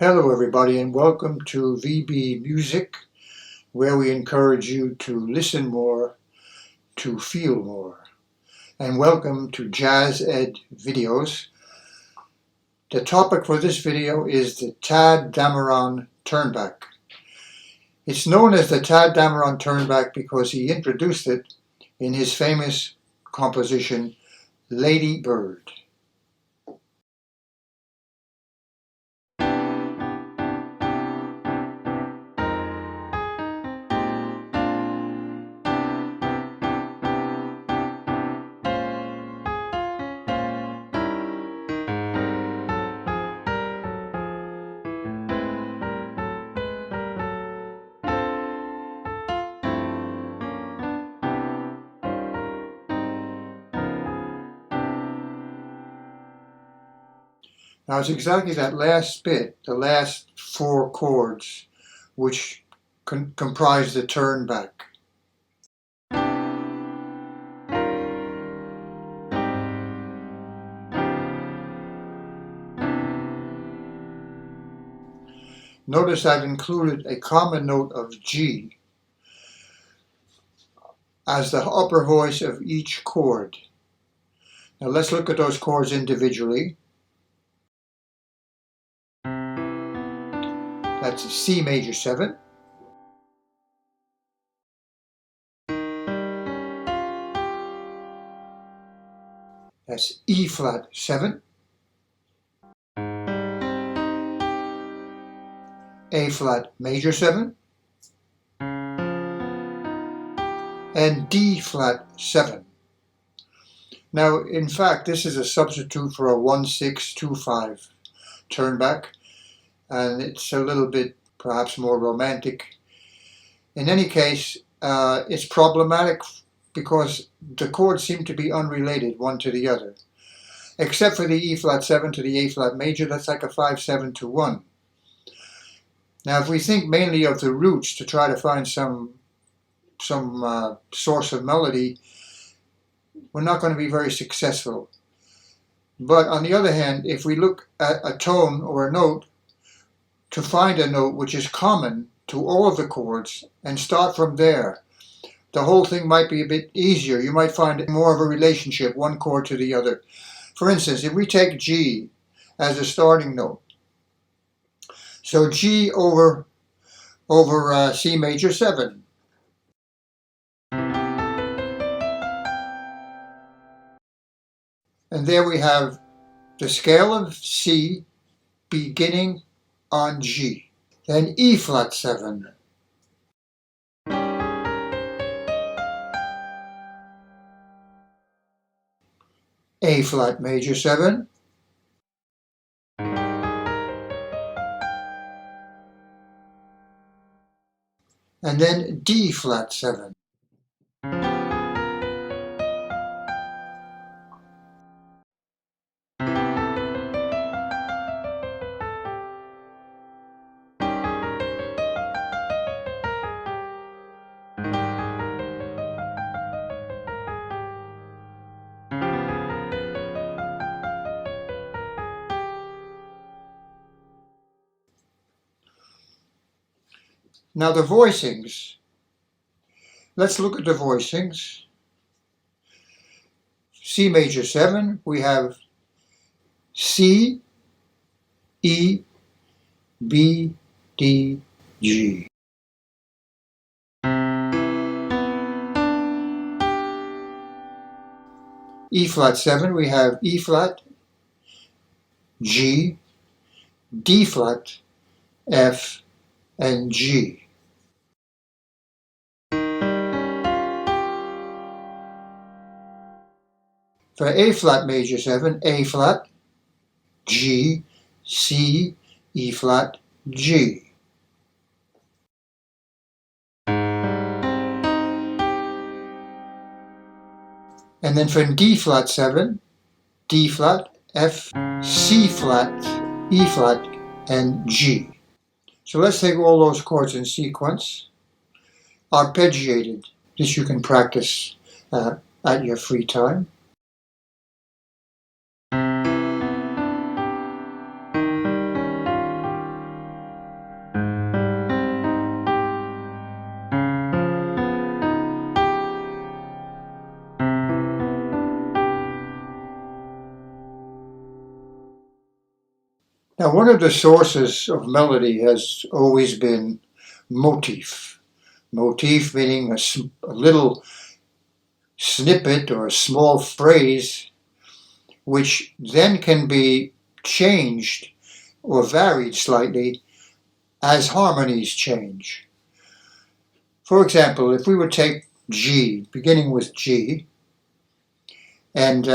Hello everybody and welcome to VB Music, where we encourage you to listen more, to feel more. And welcome to Jazz Ed Videos. The topic for this video is the Tadd Dameron Turnback. It's known as the Tadd Dameron Turnback because he introduced it in his famous composition, Ladybird. Now it's exactly that last bit, the last four chords, which comprise the turnback. Notice I've included a common note of G as the upper voice of each chord. Now let's look at those chords individually. That's C major 7. That's E flat 7. A flat major 7. And D flat 7. Now, in fact, this is a substitute for a 1-6-2-5 turnback, and it's a little bit perhaps more romantic. In any case, it's problematic because the chords seem to be unrelated one to the other. Except for the E flat 7 to the A flat major, that's like a 5-7 to 1. Now, if we think mainly of the roots to try to find some source of melody, we're not going to be very successful. But on the other hand, if we look at a tone or a note to find a note which is common to all of the chords and start from there, the whole thing might be a bit easier. You might find more of a relationship, one chord to the other. For instance, if we take G as a starting note, so G over C major 7. And there we have the scale of C beginning on G. Then E flat 7. A flat major 7. And then D flat 7. Now the voicings. Let's look at the voicings. C major 7, we have C, E, B, D, G. E flat 7, we have E flat, G, D flat, F, and G. For A flat major 7, A flat, G, C, E flat, G. And then for D flat 7, D flat, F, C flat, E flat, and G. So let's take all those chords in sequence. Arpeggiated. This you can practice at your free time. Now, one of the sources of melody has always been motif. Motif meaning a little snippet or a small phrase which then can be changed or varied slightly as harmonies change. For example, if we would take G, beginning with G, and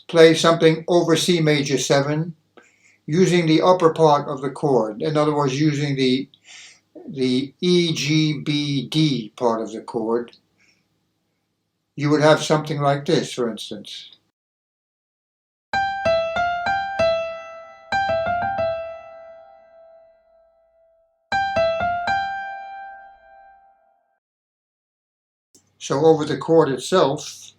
play something over C major 7 using the upper part of the chord, in other words, using the E, G, B, D part of the chord, you would have something like this, for instance. So over the chord itself,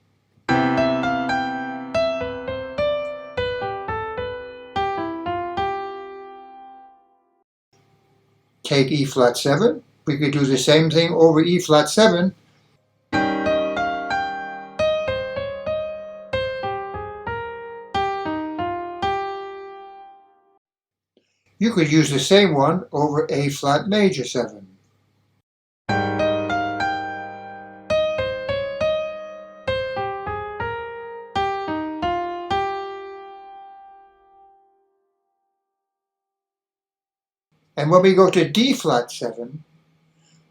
take E flat 7. We could do the same thing over E flat 7. You could use the same one over A flat major 7. And when we go to D flat 7,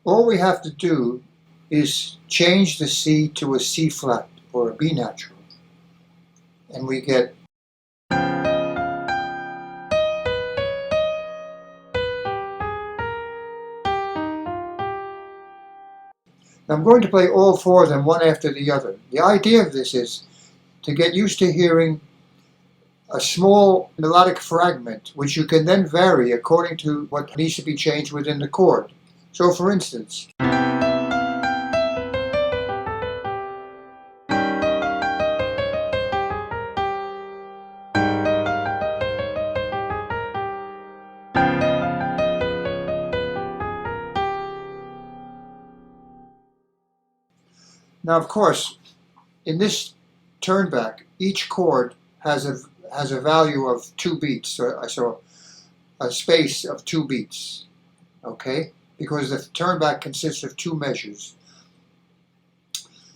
all we have to do is change the C to a C flat or a B natural. And we get I'm going to play all four of them one after the other. The idea of this is to get used to hearing a small melodic fragment, which you can then vary according to what needs to be changed within the chord. So for instance, now of course, in this turnback, each chord has a value of 2 beats, so a space of 2 beats, okay? Because the turnback consists of 2 measures.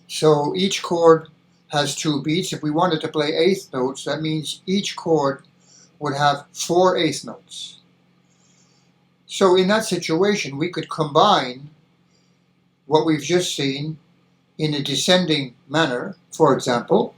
So each chord has 2 beats. If we wanted to play eighth notes, that means each chord would have 4 eighth notes. So in that situation, we could combine what we've just seen in a descending manner. For example,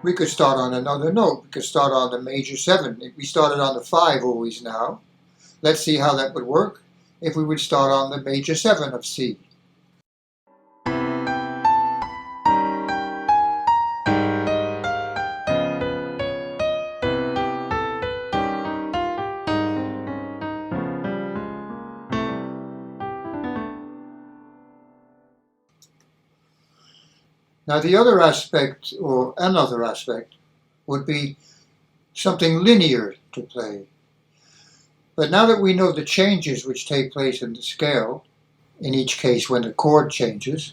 we could start on another note. We could start on the major 7. If we started on the 5 always now, let's see how that would work if we would start on the major 7 of C. Now the other aspect, or another aspect, would be something linear to play. But now that we know the changes which take place in the scale, in each case when the chord changes,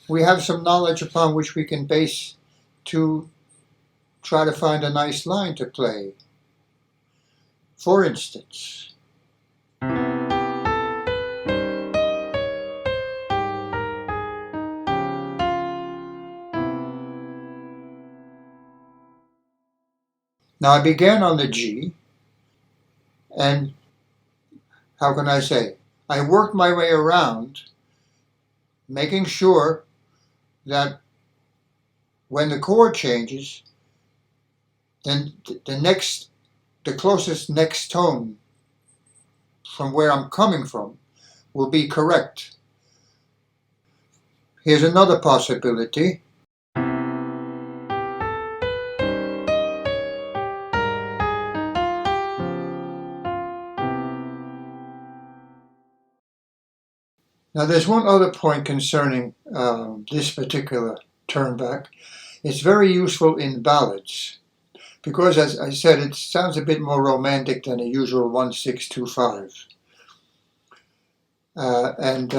we have some knowledge upon which we can base to try to find a nice line to play. For instance, now I began on the G, and how can I say? I worked my way around, making sure that when the chord changes, then the closest next tone from where I'm coming from will be correct. Here's another possibility. Now there's one other point concerning this particular turnback. It's very useful in ballads because, as I said, it sounds a bit more romantic than a usual 1-6-2-5. and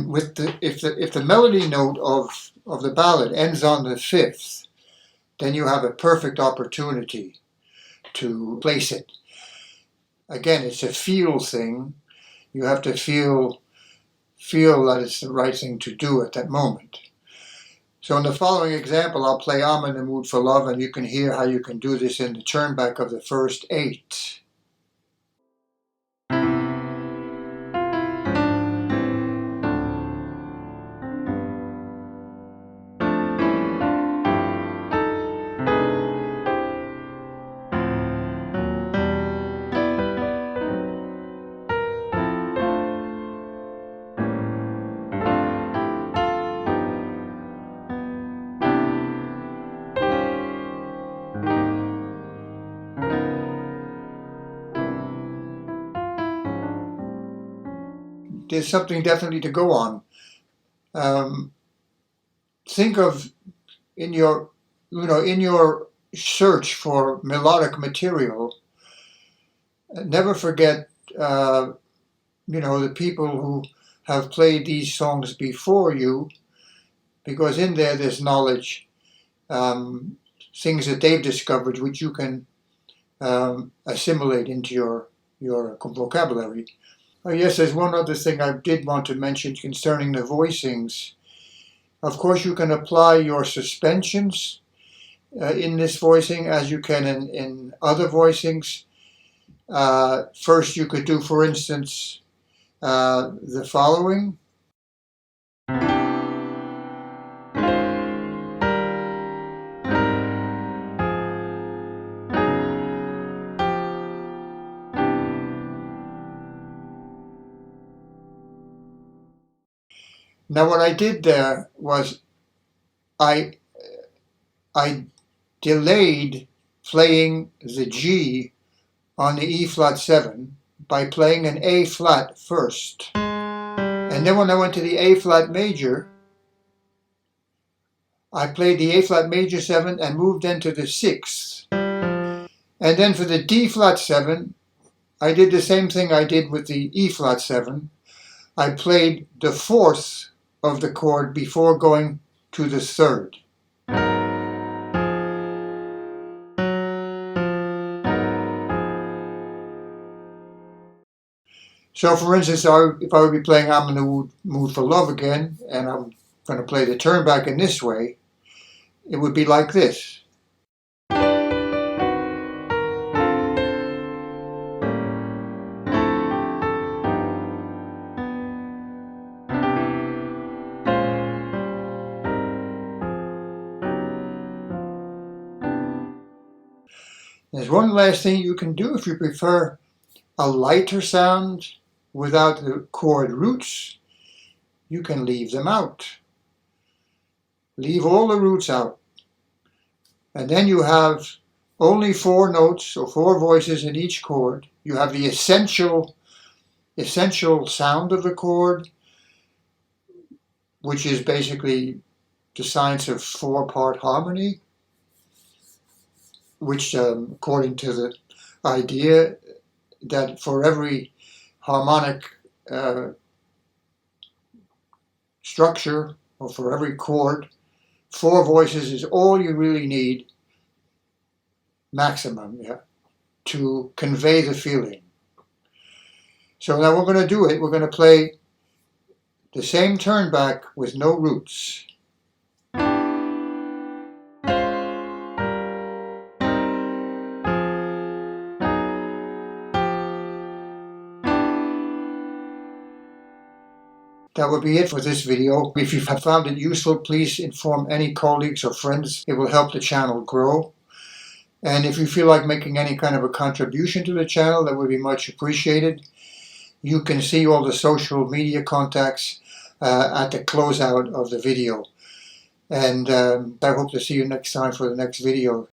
with if the melody note of the ballad ends on the fifth, then you have a perfect opportunity to place it. Again, it's a feel thing. You have to feel that it's the right thing to do at that moment. So in the following example, I'll play I'm in the Mood for Love, and you can hear how you can do this in the turnback of the first 8. There's something definitely to go on. Think of in your search for melodic material, never forget the people who have played these songs before you, because in there's knowledge, things that they've discovered which you can assimilate into your vocabulary. Oh yes, there's one other thing I did want to mention concerning the voicings. Of course, you can apply your suspensions in this voicing as you can in other voicings. First, you could do, for instance, the following. Now, what I did there was I delayed playing the G on the E flat 7 by playing an A flat first. And then when I went to the A flat major, I played the A flat major 7 and moved into the 6th. And then for the D flat 7, I did the same thing I did with the E flat 7. I played the 4th of the chord before going to the 3rd. So for instance, if I would be playing I'm in the Mood for Love again, and I'm going to play the turnback in this way, it would be like this. There's one last thing you can do if you prefer a lighter sound without the chord roots. You can leave them out. Leave all the roots out. And then you have only 4 notes or 4 voices in each chord. You have the essential sound of the chord, which is basically the science of 4-part harmony, which according to the idea that for every harmonic structure, or for every chord, 4 voices is all you really need, maximum, to convey the feeling. So now we're going to do it. We're going to play the same turnback with no roots. That would be it for this video. If you have found it useful, please inform any colleagues or friends. It will help the channel grow. And if you feel like making any kind of a contribution to the channel, that would be much appreciated. You can see all the social media contacts at the closeout of the video. And I hope to see you next time for the next video.